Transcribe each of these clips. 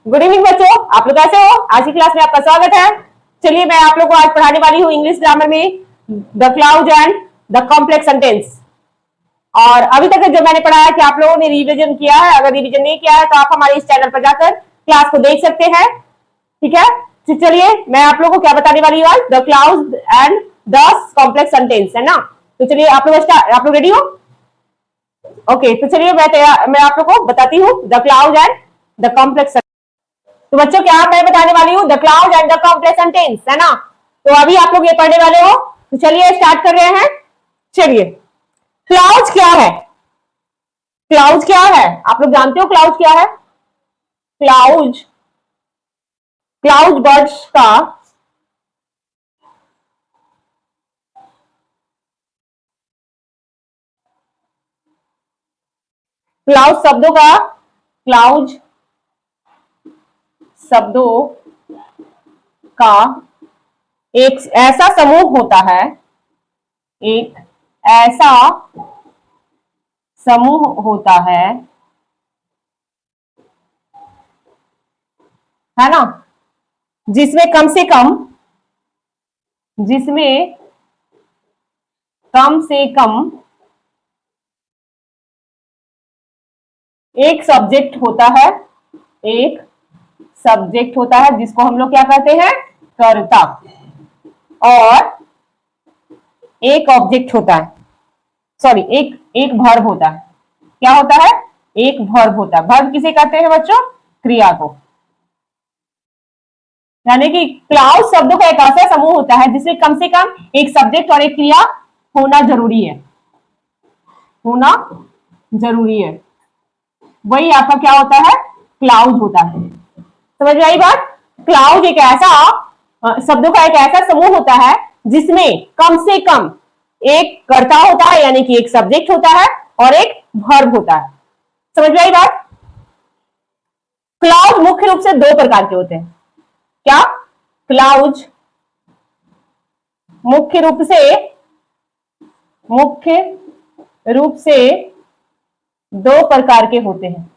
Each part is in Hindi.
गुड इवनिंग बच्चों, आप लोग कैसे हो? आज की क्लास में आपका स्वागत है। चलिए मैं आप लोग को आज पढ़ाने वाली हूँ इंग्लिश ग्रामर में the clause and the complex sentence. और अभी तक जो मैंने पढ़ा है कि आप लोगों ने रिवीजन किया है। अगर रिवीजन नहीं किया है तो आप हमारे इस चैनल पर जाकर क्लास को देख सकते हैं। ठीक है, तो चलिए मैं आप लोगों को क्या बताने वाली हूँ आज, the clause and the complex sentence, है ना। तो चलिए आप लोग रेडी हो? ओके, तो चलिए मैं आप लोग को बताती हूँ the clause and the complex. तो बच्चों क्या मैं बताने वाली हूँ, the cloud and the complex sentence, है ना। तो अभी आप लोग ये पढ़ने वाले हो, तो चलिए स्टार्ट कर रहे हैं। चलिए, क्लाउड क्या है? क्लाउड क्या है आप लोग जानते हो? क्लाउड क्या है? क्लाउड, क्लाउड बर्ड्स का क्लाउड शब्दों का क्लाउड शब्दों का एक ऐसा समूह होता है, एक ऐसा समूह होता है ना, जिसमें कम से कम एक सब्जेक्ट होता है, एक सब्जेक्ट होता है जिसको हम लोग क्या कहते हैं, कर्ता, और एक ऑब्जेक्ट होता है, सॉरी एक एक वर्ब होता है। क्या होता है? एक वर्ब होता है। वर्ब किसे कहते हैं बच्चों? क्रिया को। यानी कि क्लाउड शब्दों का एक ऐसा समूह होता है जिसमें कम से कम एक सब्जेक्ट और एक क्रिया होना जरूरी है, होना जरूरी है। वही आपका क्या होता है? क्लाउड होता है। समझ में आई बात? क्लाउड एक ऐसा शब्दों का एक ऐसा समूह होता है जिसमें कम से कम एक कर्ता होता है, यानी कि एक सब्जेक्ट होता है, और एक वर्ब होता है। समझ में आई बात? क्लाउड मुख्य रूप से दो प्रकार के होते हैं। क्या? क्लाउड मुख्य रूप से दो प्रकार के होते हैं।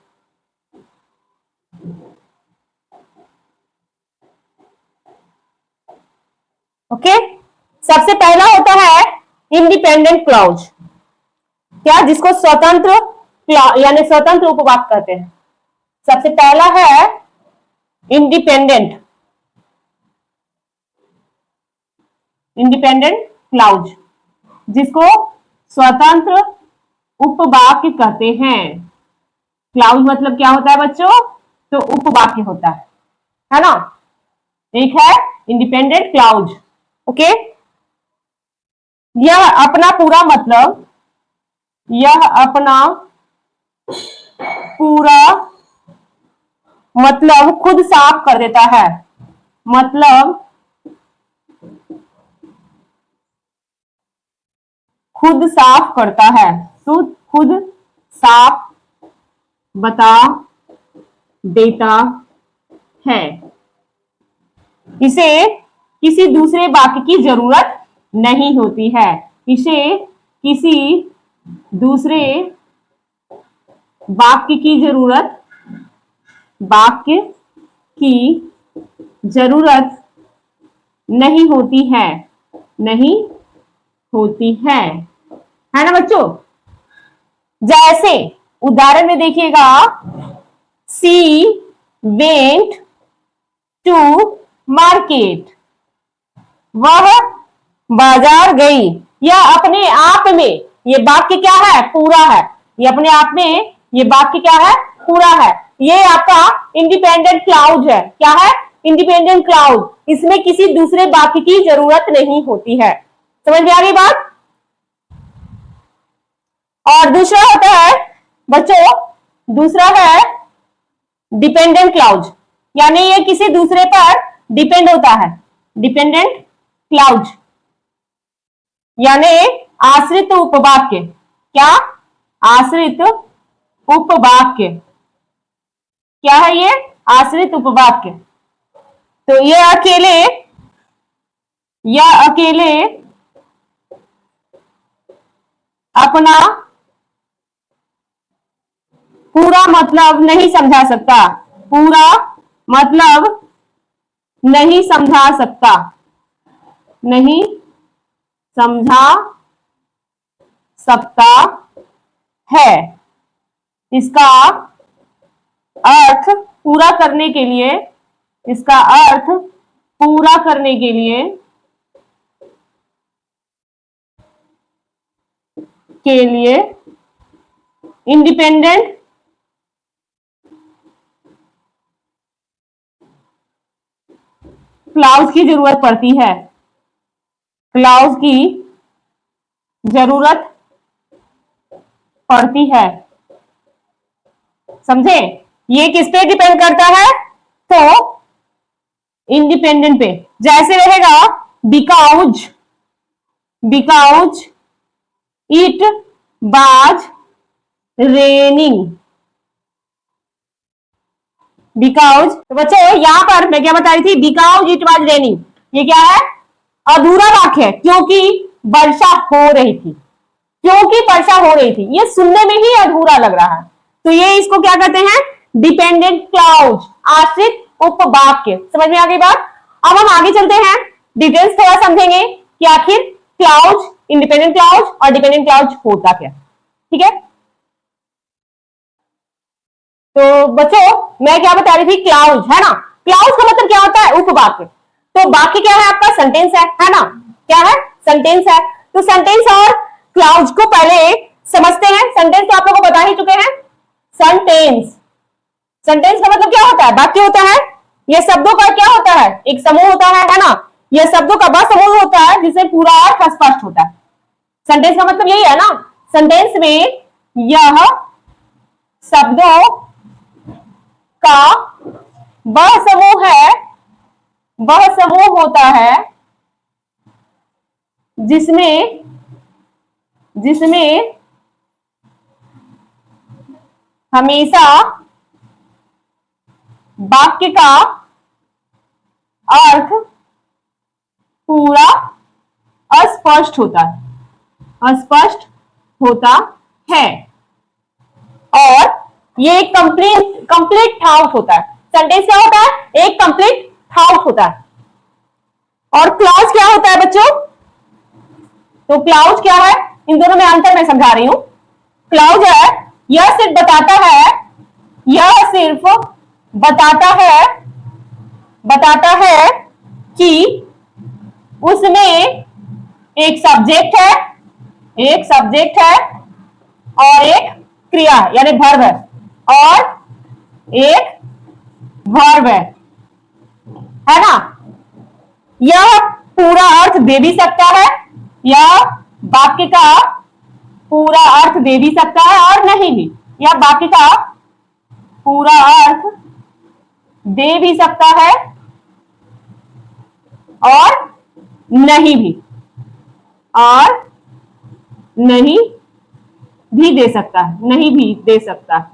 ओके, सबसे पहला होता है इंडिपेंडेंट क्लाउड। क्या? जिसको स्वतंत्र यानी स्वतंत्र उपवाक कहते हैं। सबसे पहला है इंडिपेंडेंट क्लाउड, जिसको स्वतंत्र उपवाक्य कहते हैं। क्लाउड मतलब क्या होता है बच्चों? तो उपवाक्य होता है ना। एक है इंडिपेंडेंट क्लाउड। ओके, यह अपना पूरा मतलब खुद साफ कर देता है। मतलब खुद साफ करता है, खुद साफ बता देता है। इसे किसी दूसरे वाक्य की जरूरत नहीं होती है। इसे किसी दूसरे वाक्य की जरूरत नहीं होती है, नहीं होती है ना बच्चों। जैसे उदाहरण में देखिएगा, सी वेंट टू मार्केट, वह बाजार गई। यह अपने आप में ये वाक्य क्या है? पूरा है। ये अपने आप में ये वाक्य क्या है? पूरा है। ये आपका इंडिपेंडेंट क्लाउड है। क्या है? Independent cloud. इसमें किसी दूसरे वाक्य की जरूरत नहीं होती है। समझ में आ गई बात? और दूसरा होता है बच्चों, दूसरा है डिपेंडेंट क्लाउड, यानी ये किसी दूसरे पर डिपेंड होता है। डिपेंडेंट क्लाउड यानी आश्रित उपवाक्य। क्या? आश्रित उपवाक्य। क्या है ये? आश्रित उपवाक्य। तो ये अकेले अपना पूरा मतलब नहीं समझा सकता। पूरा मतलब नहीं समझा सकता, नहीं समझा सकता है। इसका अर्थ पूरा करने के लिए, इसका अर्थ पूरा करने के लिए इंडिपेंडेंट क्लाउज की जरूरत पड़ती है, क्लाउज की जरूरत पड़ती है। समझे? ये किस पे डिपेंड करता है? तो इंडिपेंडेंट पे। जैसे रहेगा because, because it was raining, because. तो बच्चों यहां पर मैं क्या बता रही थी? बिकॉज इट वाज रेनिंग, ये क्या है? अधूरा वाक्य है, क्योंकि वर्षा हो रही थी, क्योंकि वर्षा हो रही थी। ये सुनने में ही अधूरा लग रहा है, तो ये इसको क्या कहते हैं? डिपेंडेंट क्लाउज, आश्रित उपवाक्य। समझ में आ गई बात? अब हम आगे चलते हैं, डिटेल्स थोड़ा समझेंगे कि आखिर क्लाउज, इंडिपेंडेंट क्लाउज और डिपेंडेंट क्लाउज होता क्या। ठीक है, तो बच्चों मैं क्या बता रही थी? क्लाउज है ना, क्लाउज का मतलब क्या होता है? उपवाक्य। तो वाक्य क्या है आपका? सेंटेंस है ना? क्या है? सेंटेंस है। तो सेंटेंस और क्लाउज को पहले समझते हैं। सेंटेंस तो आप लोगों को बता ही चुके हैं। सेंटेंस, सेंटेंस का मतलब क्या होता है? वाक्य होता है। यह शब्दों का क्या होता है? एक समूह होता है ना? यह शब्दों का वह समूह होता है जिससे पूरा अर्थ स्पष्ट होता है। सेंटेंस का मतलब यही है ना। सेंटेंस में यह शब्दों का वह समूह है, वह समूह होता है जिसमें जिसमें हमेशा वाक्य का अर्थ पूरा अस्पष्ट होता है, अस्पष्ट होता है, और ये एक कंप्लीट थाउट होता है। सेंटेंस क्या होता है? एक कंप्लीट थाउट होता है। और क्लाउज क्या होता है बच्चों? तो क्लाउज क्या है? इन दोनों में अंतर मैं समझा रही हूं। क्लाउज है, यह सिर्फ बताता है, यह सिर्फ बताता है कि उसमें एक सब्जेक्ट है, एक सब्जेक्ट है और एक क्रिया यानी वर्ब है, और एक वर्ब है ना? यह पूरा अर्थ दे भी सकता है, यह वाक्य का पूरा अर्थ दे भी सकता है और नहीं भी। यह वाक्य का पूरा अर्थ दे भी सकता है और नहीं भी, और नहीं भी दे सकता है, नहीं भी दे सकता है,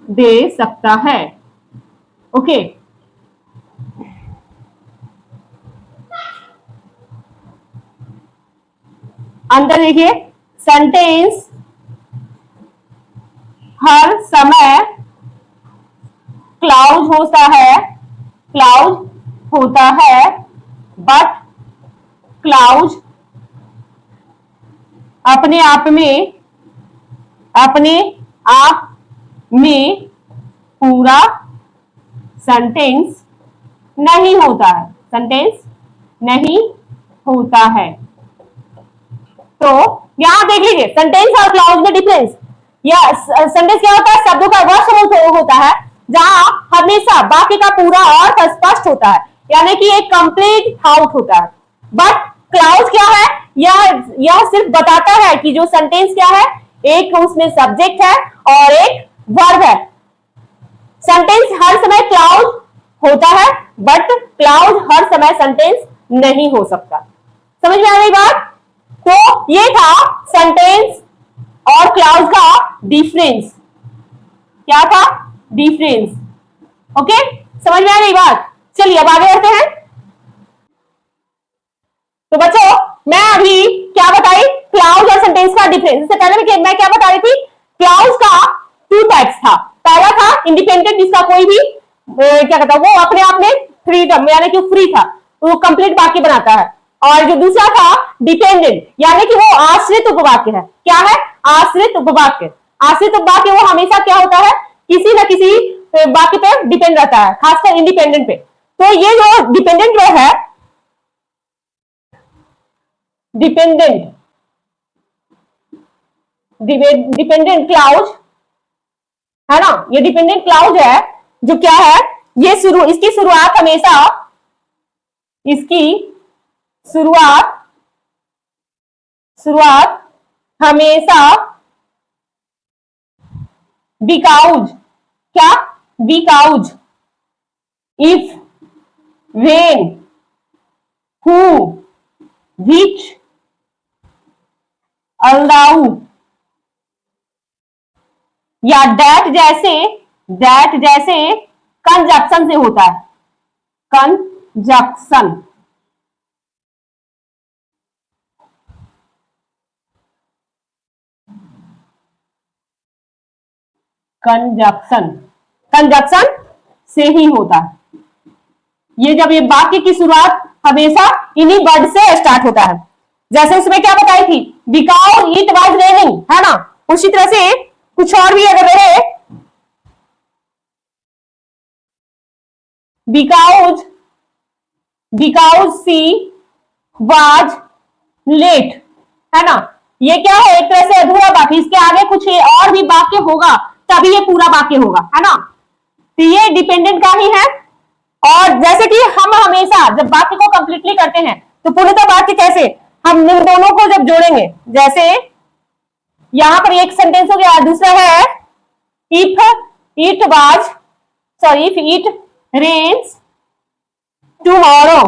दे सकता है। ओके, अंदर देखिए, सेंटेंस हर समय क्लाउज होता है, क्लाउज होता है, बट क्लाउज अपने आप में पूरा सेंटेंस नहीं होता है, सेंटेंस नहीं होता है। तो यहां देख लीजिए सेंटेंस और क्लाउज में डिफरेंस। या सेंटेंस क्या होता है? शब्दों का वह समूह होता है जहां हमेशा वाक्य का पूरा अर्थ स्पष्ट होता है, यानी कि एक कंप्लीट थाउट होता है। बट क्लाउज क्या है? यह सिर्फ बताता है कि जो सेंटेंस क्या है, एक उसमें सब्जेक्ट है और एक वर्ब है। सेंटेंस हर समय क्लाउज होता है, बट क्लाउज हर समय सेंटेंस नहीं हो सकता। समझ में आ गई बात? तो ये था सेंटेंस और क्लाउज का डिफरेंस। क्या था? डिफरेंस। ओके, समझ में आ गई बात? चलिए अब आगे बढ़ते हैं। तो बच्चों मैं अभी क्या बताई? क्लाउज और सेंटेंस का डिफरेंस। इससे पहले मैं क्या बता रही थी? क्लाउज का दूसरा कोई भी क्या कहता है वो अपने आप में फ्रीडम यानी कि फ्री था, वो कंप्लीट वाक्य बनाता है। और जो दूसरा था डिपेंडेंट यानी कि वो आश्रित उपवाक्य है। क्या है? आश्रित उपवाक्य। आश्रित उपवाक्य वो हमेशा क्या होता है, किसी न किसी वाक्य पे डिपेंड रहता है, खासकर इंडिपेंडेंट पे। तो ये जो डिपेंडेंट जो है, डिपेंडेंट डिपेंडेंट क्लाउज है ना, ये डिपेंडेंट क्लाउज है जो क्या है, ये इसकी शुरुआत हमेशा, इसकी शुरुआत हमेशा बिकाउज, क्या? Because, if, when, who, which, allow या दैट जैसे कंजक्शन से होता है। कंजक्शन, कंजक्शन से ही होता है। ये जब ये वाक्य की शुरुआत हमेशा इन्हीं वर्ड से स्टार्ट होता है। जैसे उसमें क्या बताई थी, बिकॉज इट वाज रेनिंग, है ना, उसी तरह से कुछ और भी अगर रहे, बिकॉज सी वाज लेट, है ना, ये क्या है, एक तरह से अधूरा वाक्य, इसके आगे कुछ और भी वाक्य होगा तभी ये पूरा वाक्य होगा, है ना। तो ये डिपेंडेंट का ही है। और जैसे कि हम हमेशा जब वाक्य को कंप्लीटली करते हैं तो पूर्णतः वाक्य कैसे, हम इन दोनों को जब जोड़ेंगे, जैसे यहां पर एक सेंटेंस हो गया, दूसरा है if if it rains tomorrow,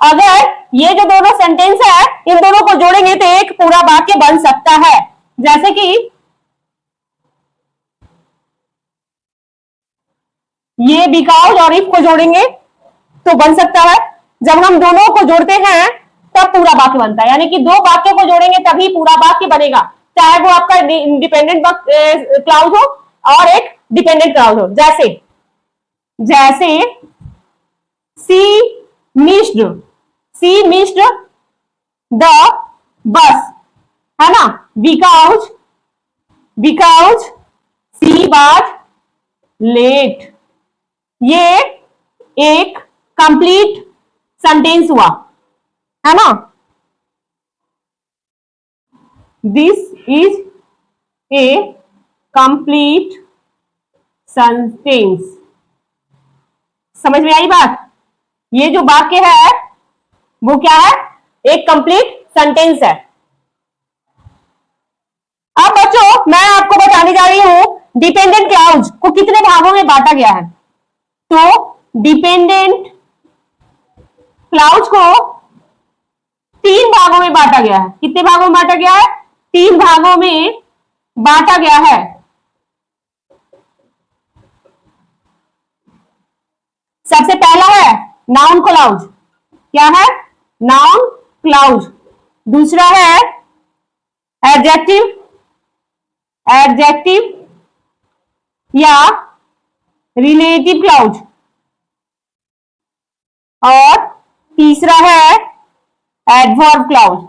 अगर ये जो दोनों सेंटेंस है इन दोनों को जोड़ेंगे तो एक पूरा वाक्य बन सकता है। जैसे कि ये बिकॉज और इफ को जोड़ेंगे तो बन सकता है, जब हम दोनों को जोड़ते हैं तब पूरा वाक्य बनता है, यानी कि दो वाक्य को जोड़ेंगे तभी पूरा वाक्य बनेगा, चाहे वो आपका इंडिपेंडेंट क्लाउज हो और एक डिपेंडेंट क्लाउज हो। जैसे सी मिस्ड द बस, है ना, बिकॉज सी वाज लेट। ये एक कंप्लीट सेंटेंस हुआ, है ना। This is a complete sentence. समझ में आई बात? ये जो वाक्य है वो क्या है, एक कंप्लीट सेंटेंस है। अब बच्चों मैं आपको बताने जा रही हूं डिपेंडेंट क्लाउज को कितने भागों में बांटा गया है। तो डिपेंडेंट क्लाउज को 3 भागों में बांटा गया है। कितने भागों में बांटा गया है? 3 भागों में बांटा गया है। सबसे पहला है नाउन क्लाउज। क्या है? Noun clause. दूसरा है एडजेक्टिव या रिलेटिव क्लाउज। और तीसरा है एडवर्ब क्लाउज।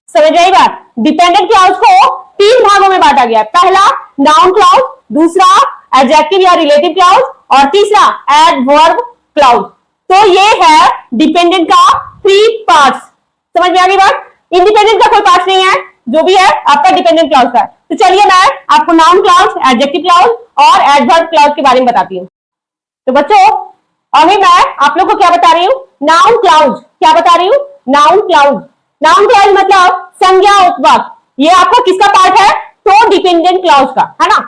समझ आई बात? डिपेंडेंट क्लाउज को 3 भागों में बांटा गया है। पहला नाउन क्लाउज, दूसरा एडजेक्टिव या रिलेटिव क्लाउज और तीसरा एडवर्ब क्लाउज। तो ये है डिपेंडेंट का 3 पार्ट्स। समझ में आ गई बात? इंडिपेंडेंट का कोई पार्ट नहीं है, जो भी है आपका डिपेंडेंट क्लाउज का। तो चलिए मैं आपको नाउन क्लाउज, एडजेक्टिव क्लाउज और एडवर्ब क्लाउज के बारे में बताती हूँ। तो बच्चों अभी मैं आप लोग को क्या बता रही हूँ, नाउन क्लाउज। क्या बता रही हूँ? Noun clause. नाउन क्लाउज मतलब संज्ञा उपवाक। ये आपका किसका पार्ट है? तो डिपेंडेंट क्लाउज का, है ना।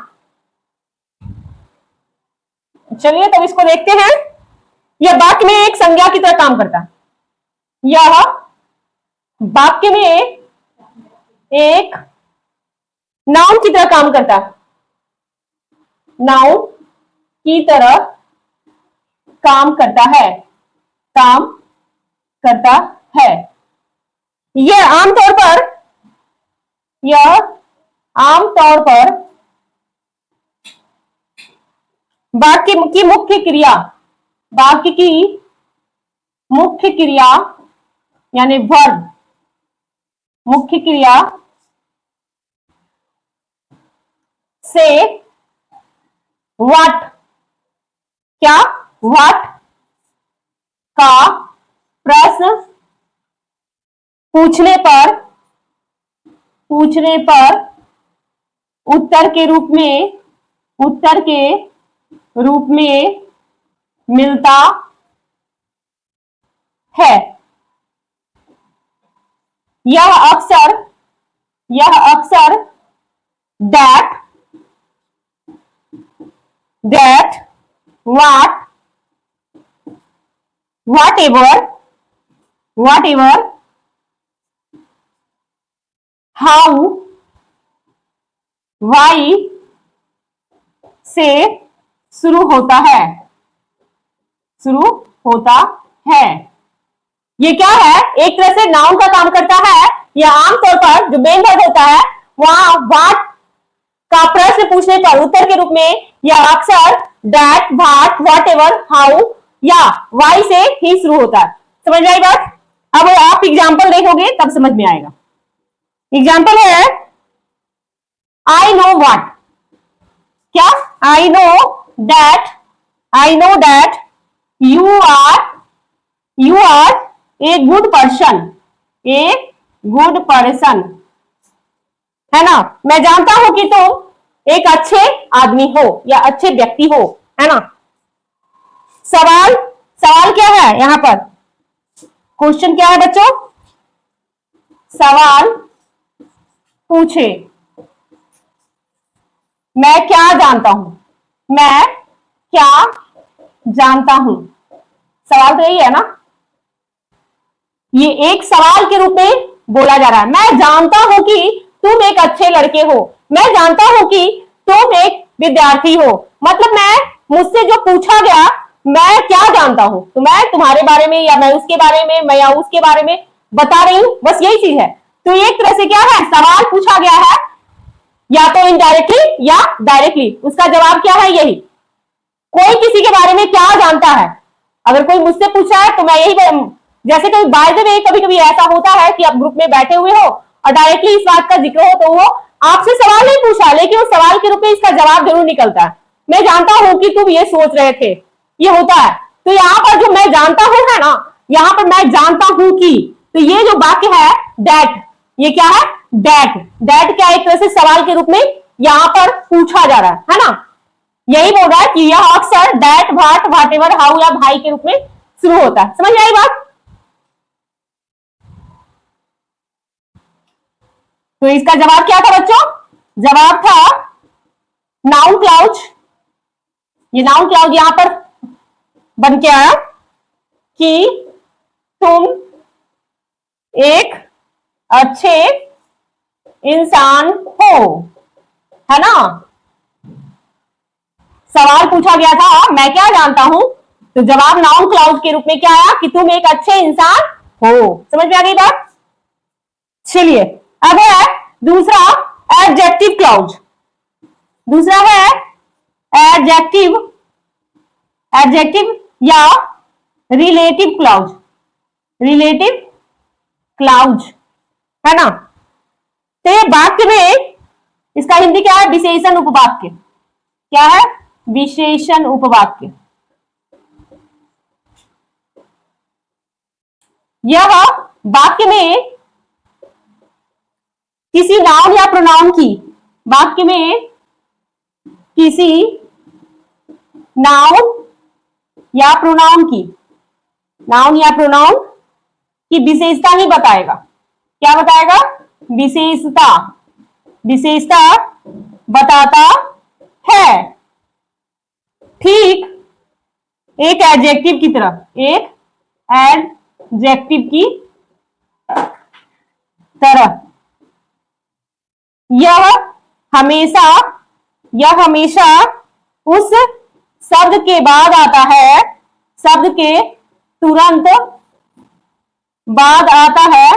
चलिए तो इसको देखते हैं। यह वाक्य में एक संज्ञा की तरह काम करता है। यह वाक्य में एक नाउन की तरह काम करता है। नाउन की तरह काम करता है। काम करता है। यह आमतौर पर वाक्य की मुख्य क्रिया, वाक्य की मुख्य क्रिया यानी वर्ब, मुख्य क्रिया से व्हाट, क्या, व्हाट का प्रश्न पूछने पर उत्तर के रूप में मिलता है। यह अक्सर that, what, whatever, how, why से शुरू होता है। ये क्या है, एक तरह से नाउन का काम करता है। यह आमतौर पर जो मेन वर्ड होता है वहां व्हाट का प्रश्न पूछने पर उत्तर के रूप में या अक्सर दैट, व्हाट, व्हाटएवर, हाउ या वाई से ही शुरू होता है। समझ में आई बात? अब आप एग्जाम्पल देखोगे तब समझ में आएगा। एग्जाम्पल है आई नो व्हाट, क्या, I know that you are a good person, है ना। मैं जानता हूं कि तुम एक अच्छे आदमी हो या अच्छे व्यक्ति हो, है ना। सवाल क्या है यहां पर, क्वेश्चन क्या है बच्चों, सवाल पूछे मैं क्या जानता हूं, सवाल तो यही है ना। ये एक सवाल के रूप में बोला जा रहा है। मैं जानता हूं कि तुम एक अच्छे लड़के हो, मैं जानता हूं कि तुम एक विद्यार्थी हो, मतलब मुझसे जो पूछा गया मैं क्या जानता हूं, तो मैं तुम्हारे बारे में या मैं उसके बारे में, मैं या उसके बारे में बता रही हूं, बस यही चीज है। तो एक तरह से क्या है, सवाल पूछा गया है, या तो इनडायरेक्टली या डायरेक्टली, उसका जवाब क्या है, यही। कोई किसी के बारे में क्या जानता है, अगर कोई मुझसे पूछा है तो मैं यही, जैसे कभी बाय द वे कभी कभी ऐसा होता है कि आप ग्रुप में बैठे हुए हो और डायरेक्टली इस बात का जिक्र हो तो वो आपसे सवाल नहीं पूछा, लेकिन उस सवाल के रूप में इसका जवाब जरूर निकलता है। मैं जानता हूं कि तुम ये सोच रहे थे, ये होता है। तो यहाँ पर जो मैं जानता हूं है ना, यहाँ पर मैं जानता हूं कि, तो ये जो वाक्य है दैट, ये क्या है, दैट क्या एक तरह से सवाल के रूप में यहाँ पर पूछा जा रहा है ना। यही बोल रहा है कि यह अक्सर दैट, व्हाट, व्हाटएवर, हाउ या भाई के रूप में शुरू होता है। समझ में आई बात? तो इसका जवाब क्या था बच्चों, जवाब था नाउन क्लाउज। ये नाउन क्लाउज यहां पर बन के आया कि तुम एक अच्छे इंसान हो, है ना। सवाल पूछा गया था मैं क्या जानता हूं, तो जवाब नाउन क्लाउज के रूप में क्या आया कि तुम एक अच्छे इंसान हो। समझ में आ गई बात? चलिए अब है दूसरा एडजेक्टिव क्लाउज। दूसरा है एडजेक्टिव या रिलेटिव क्लाउज, है ना। तो ये वाक्य में इसका हिंदी क्या है, विशेषण उपवाक्य। क्या है, विशेषण उपवाक्य। यह वाक्य में किसी नाउन या प्रोनाउन की, वाक्य में किसी नाउन या प्रोनाउन की विशेषता ही बताएगा। क्या बताएगा, विशेषता बताता है, ठीक एक एडजेक्टिव की तरह, एक एडजेक्टिव की तरह। यह हमेशा उस शब्द के बाद आता है, शब्द के तुरंत बाद आता है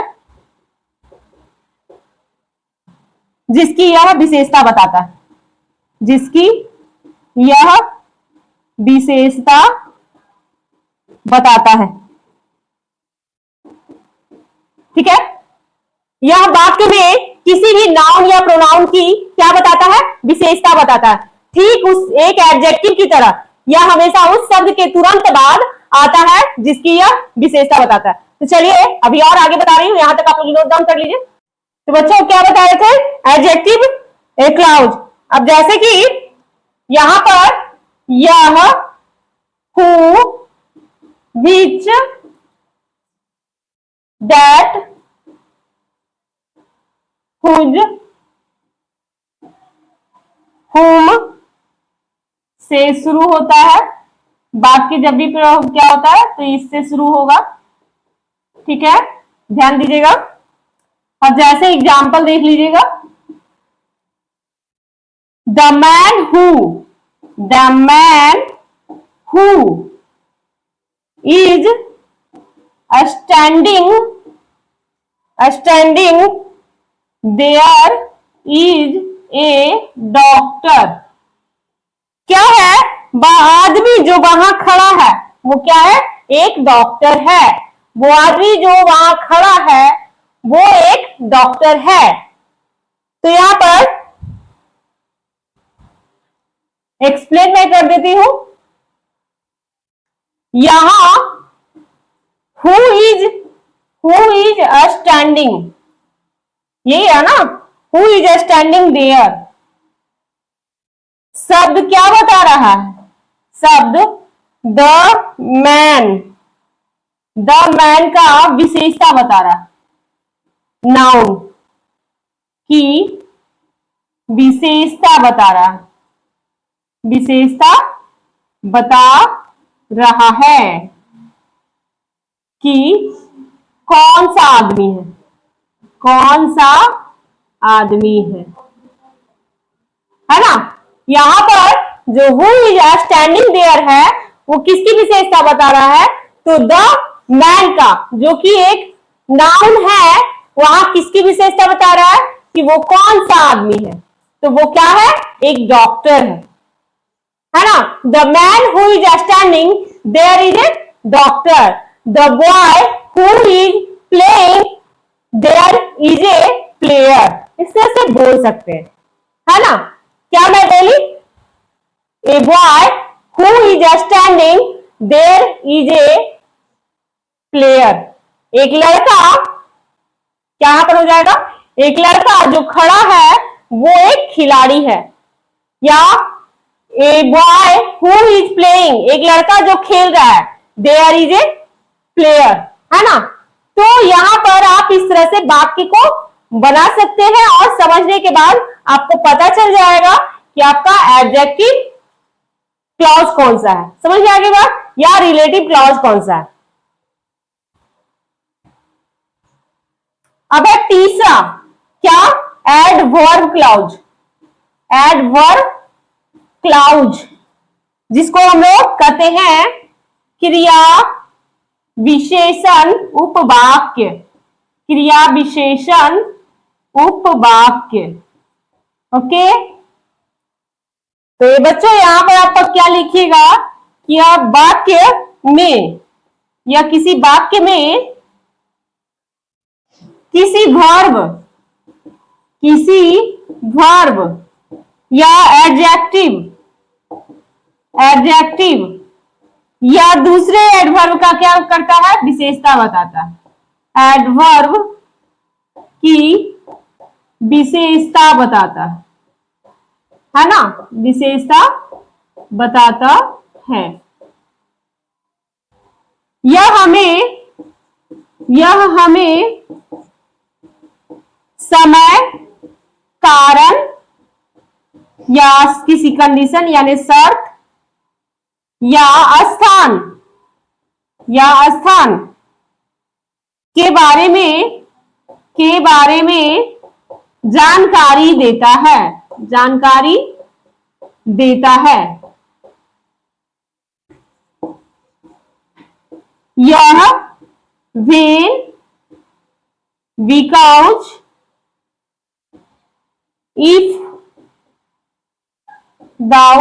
जिसकी यह विशेषता बताता है, जिसकी यह विशेषता बताता है। ठीक है, यह वाक्य में किसी भी नाउन या प्रोनाउन की क्या बताता है, विशेषता बताता है। ठीक उस एक एडजेक्टिव की तरह यह हमेशा उस शब्द के तुरंत बाद आता है जिसकी यह विशेषता बताता है। तो चलिए अभी और आगे बता रही हूं, यहां तक आप लोग नोट डाउन कर लीजिए। तो बच्चों क्या बता रहे थे, एडजेक्टिव ए क्लाउड। अब जैसे कि यहां पर यह, हु, विच, दैट, हुज, हुम से शुरू होता है। वाक्य जब भी क्या होता है तो इससे शुरू होगा। ठीक है, ध्यान दीजिएगा। अब जैसे एग्जाम्पल देख लीजिएगा, the man who is standing there is a doctor. क्या है, वह आदमी जो वहां खड़ा है वो क्या है, एक डॉक्टर है। वो आदमी जो वहां खड़ा है वो एक डॉक्टर है। तो यहां पर एक्सप्लेन मैं कर देती हूं। यहां हु इज स्टैंडिंग, यही है ना, हु इज स्टैंडिंग देयर। शब्द क्या बता रहा है, शब्द द मैन का विशेषता बता रहा है, नाउन की विशेषता बता रहा है, विशेषता बता रहा है कि कौन सा आदमी है, कौन सा आदमी है ना। यहां पर जो हु इज स्टैंडिंग देयर है वो किसकी विशेषता बता रहा है, तो द मैन का, जो कि एक नाउन है, वहां किसकी विशेषता बता रहा है कि वो कौन सा आदमी है, तो वो क्या है, एक डॉक्टर है ना। The man who is standing there is a doctor. The boy who is playing there is a player. इस तरह से बोल सकते हैं, है ना। क्या मैं बोली, a boy who is standing there is a player. एक लड़का, क्या यहां पर हो जाएगा, एक लड़का जो खड़ा है वो एक खिलाड़ी है। या ए बॉय हु इज प्लेइंग, एक लड़का जो खेल रहा है, देयर इज ए प्लेयर, है ना। तो यहां पर आप इस तरह से वाक्य को बना सकते हैं और समझने के बाद आपको पता चल जाएगा कि आपका एडजेक्टिव क्लॉज कौन सा है, समझ में आ गई बात, या रिलेटिव क्लॉज कौन सा है। अब है तीसरा, क्या, एडवर्ब क्लॉज। एडवर्ब क्लॉज जिसको हम लोग कहते हैं क्रिया विशेषण उपवाक्य, क्रिया विशेषण उपवाक्य। ओके, तो ये बच्चों यहां पर आपका क्या लिखिएगा कि आप वाक्य में या किसी वाक्य में किसी वर्ब या एडजेक्टिव या दूसरे एडवर्ब का क्या करता है, विशेषता बताता है। एडवर्ब की विशेषता बताता है ना, विशेषता बताता है। यह हमें समय, कारण या किसी कंडीशन यानी शर्त या स्थान के बारे में जानकारी देता है। यह व्हेन because if thou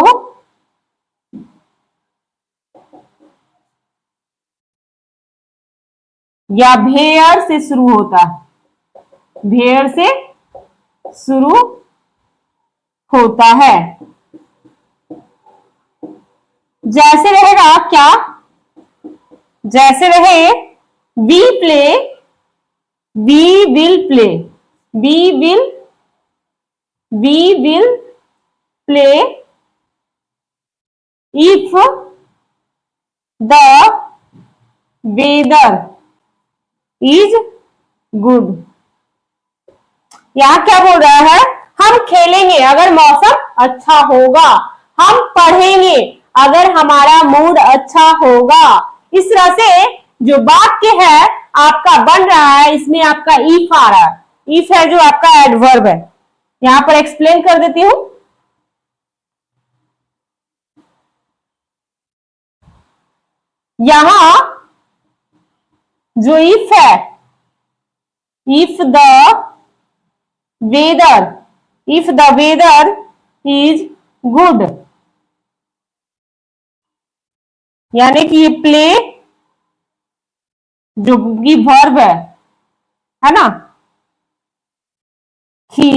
या भेड़ से शुरू होता है, भेड़ से शुरू होता है। जैसे रहेगा क्या, जैसे रहे we play, we will play, we will play if the weather is good. यहां क्या बोल रहा है, हम खेलेंगे अगर मौसम अच्छा होगा, हम पढ़ेंगे अगर हमारा मूड अच्छा होगा। इस तरह से जो वाक्य है आपका बन रहा है, इसमें आपका इफ आ रहा है, इफ है जो आपका एडवर्ब है। यहां पर एक्सप्लेन कर देती हूं। यहां जो इफ है, if the weather is good, यानी कि ये प्ले जो की वर्ब है ना, कि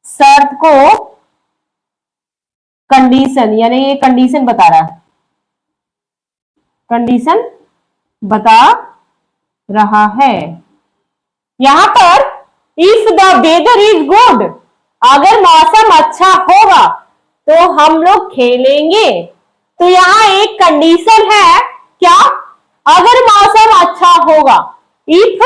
शर्त को कंडीशन, यानी ये कंडीशन बता रहा है, कंडीशन बता रहा है। यहां पर if the weather is good, अगर मौसम अच्छा होगा तो हम लोग खेलेंगे। तो यहां एक कंडीशन है क्या, अगर मौसम अच्छा होगा, if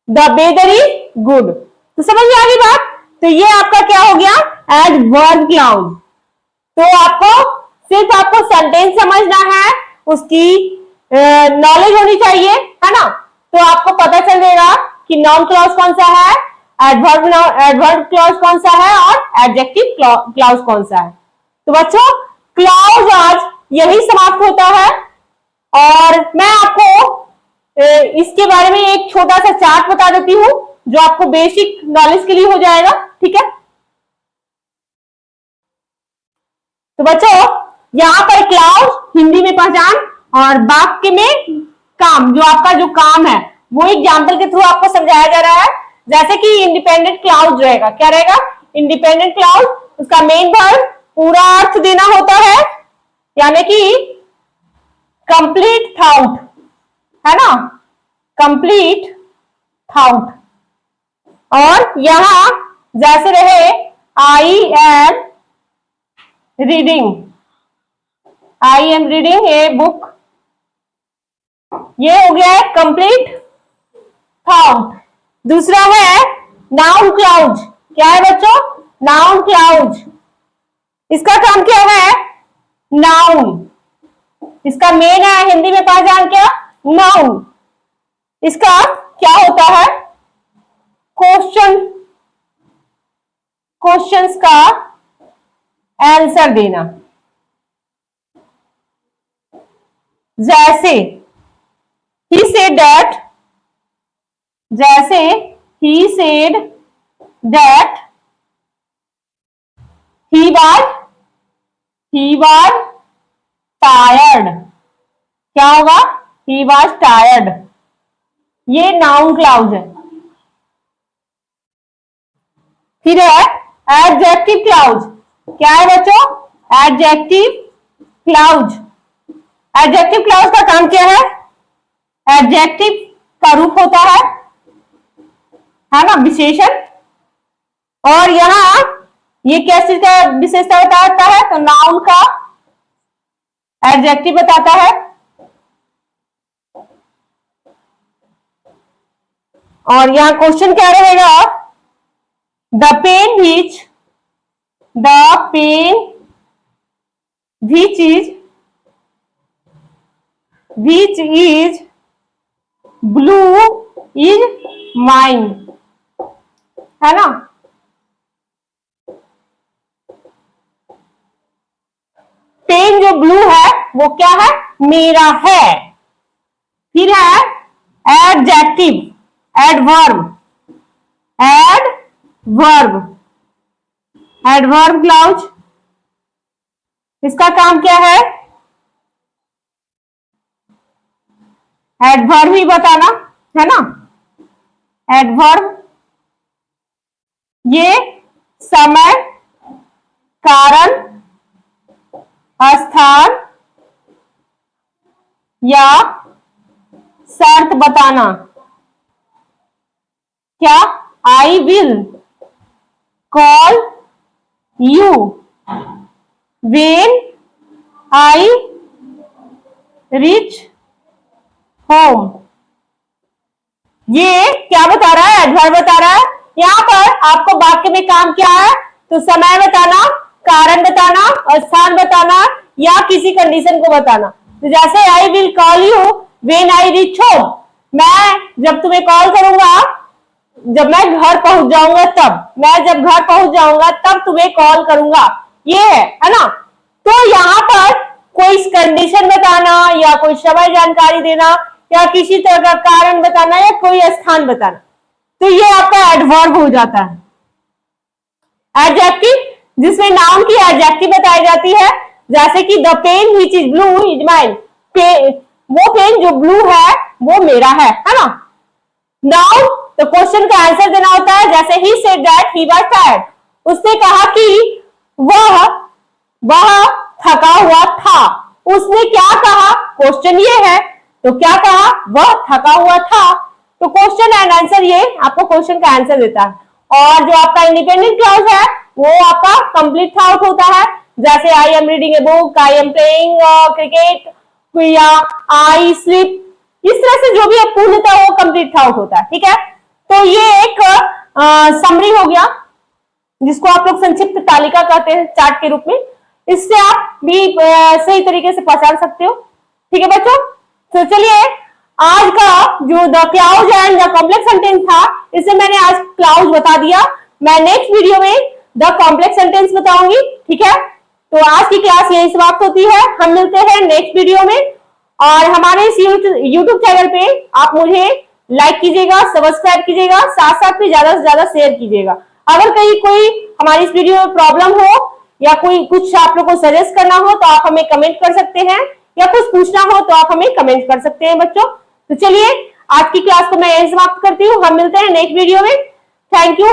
the weather is good. तो समझ में आ गई बात। तो ये आपका क्या हो गया, एडवर्ब क्लाउज। तो आपको सिर्फ आपको सेंटेंस समझना है, उसकी नॉलेज होनी चाहिए, है ना। तो आपको पता चल जाएगा कि नाउन क्लॉज कौन सा है, एडवर्ब क्लॉज कौन सा है और एडजेक्टिव क्लॉज कौन सा है। तो बच्चों क्लॉज आज यही समाप्त होता है। और मैं आपको इसके बारे में एक छोटा सा चार्ट बता देती हूं जो आपको बेसिक नॉलेज के लिए हो जाएगा, ठीक है। तो बच्चों यहां पर क्लाउज हिंदी में पहचान और वाक्य में काम, जो आपका जो काम है वो एग्जाम्पल के थ्रू आपको समझाया जा रहा है। जैसे कि इंडिपेंडेंट क्लाउज रहेगा, क्या रहेगा, इंडिपेंडेंट क्लाउज, उसका मेन वर्ब पूरा अर्थ देना होता है, यानी कि कंप्लीट थाउट, है ना, कंप्लीट थाउट। और यहां जैसे रहे I am reading a book, ये हो गया है कंप्लीट थाउट। दूसरा है नाउन क्लाउज, क्या है बच्चों, नाउन क्लाउज। इसका काम क्या है, नाउन, इसका मेन है हिंदी में पहचान क्या, नाउन। इसका क्या होता है, क्वेश्चंस का आंसर देना। जैसे he said that, जैसे he said that he was tired, क्या होगा, he was tired, ये नाउन क्लाउज है। फिर है एडजेक्टिव क्लाउज, क्या है बच्चों, एडजेक्टिव क्लाउज। एडजेक्टिव क्लाउज का काम क्या है, एडजेक्टिव का रूप होता है ना, विशेषण। और यहां ये कैसे का विशेषता बताता है, तो नाउन का एडजेक्टिव बताता है। और यहां क्वेश्चन क्या रहेगा, the pen which is blue is mine, है ना। पेन जो ब्लू है वो क्या है, मेरा है। फिर है adjective, adverb, adverb, adverb clause, इसका काम क्या है? एडवर्ब ही बताना है ना। एडवर्ब ये समय, कारण, स्थान या शर्त बताना। क्या? I will call you when I reach home. ये क्या बता रहा है? एडवर्ब बता रहा है। यहां पर आपको वाक्य में काम क्या है? तो समय बताना, कारण बताना, स्थान बताना या किसी कंडीशन को बताना। तो जैसे I will call you when I reach home, मैं जब तुम्हें कॉल करूंगा जब मैं घर पहुंच जाऊंगा तब, मैं जब घर पहुंच जाऊंगा तब तुम्हें कॉल करूंगा, ये है ना। तो यहाँ पर कोई कंडीशन बताना या कोई समय जानकारी देना या किसी तरह का कारण बताना या कोई स्थान बताना, तो ये आपका एडवर्ब हो जाता है। एडजेक्टिव, जिसमें नाउन की एडजेक्टिव बताई जाती है, जैसे कि the pen which is blue is mine, वो पेन जो ब्लू है वो मेरा है ना। नाउन, तो क्वेश्चन का आंसर देना होता है, जैसे he said that he was tired, उसने कहा कि वह थका हुआ था। उसने क्या कहा? क्वेश्चन ये है, तो क्या कहा? वह थका हुआ था। तो क्वेश्चन एंड आंसर ये आपको क्वेश्चन का आंसर देता है। और जो आपका इंडिपेंडेंट क्लाउज है वो आपका कंप्लीट थॉट होता है, जैसे I am reading a book, I am playing cricket या आई स्लीप, इस तरह से जो भी पूर्णतः वो कंप्लीट थॉट होता है। ठीक है, तो ये एक समरी हो गया, जिसको आप लोग संक्षिप्त तालिका कहते हैं चार्ट के रूप में। इससे आप भी सही तरीके से पहचान सकते हो। ठीक है बच्चों, तो चलिए आज का जो the clause and the complex sentence था, इसे मैंने आज क्लाउज बता दिया। मैं नेक्स्ट वीडियो में द कॉम्प्लेक्स सेंटेंस बताऊंगी। ठीक है, तो आज की क्लास यही समाप्त होती है। हम मिलते हैं नेक्स्ट वीडियो में, और हमारे इस यूट्यूब चैनल पे आप मुझे लाइक कीजिएगा, सब्सक्राइब कीजिएगा, साथ साथ में ज्यादा से ज्यादा शेयर कीजिएगा। अगर कहीं कोई हमारी इस वीडियो में प्रॉब्लम हो या कोई कुछ आप लोग को सजेस्ट करना हो तो आप हमें कमेंट कर सकते हैं, या कुछ पूछना हो तो आप हमें कमेंट कर सकते हैं बच्चों। तो चलिए आज की क्लास को मैं यही समाप्त करती हूँ। हम मिलते हैं नेक्स्ट वीडियो में। Thank you.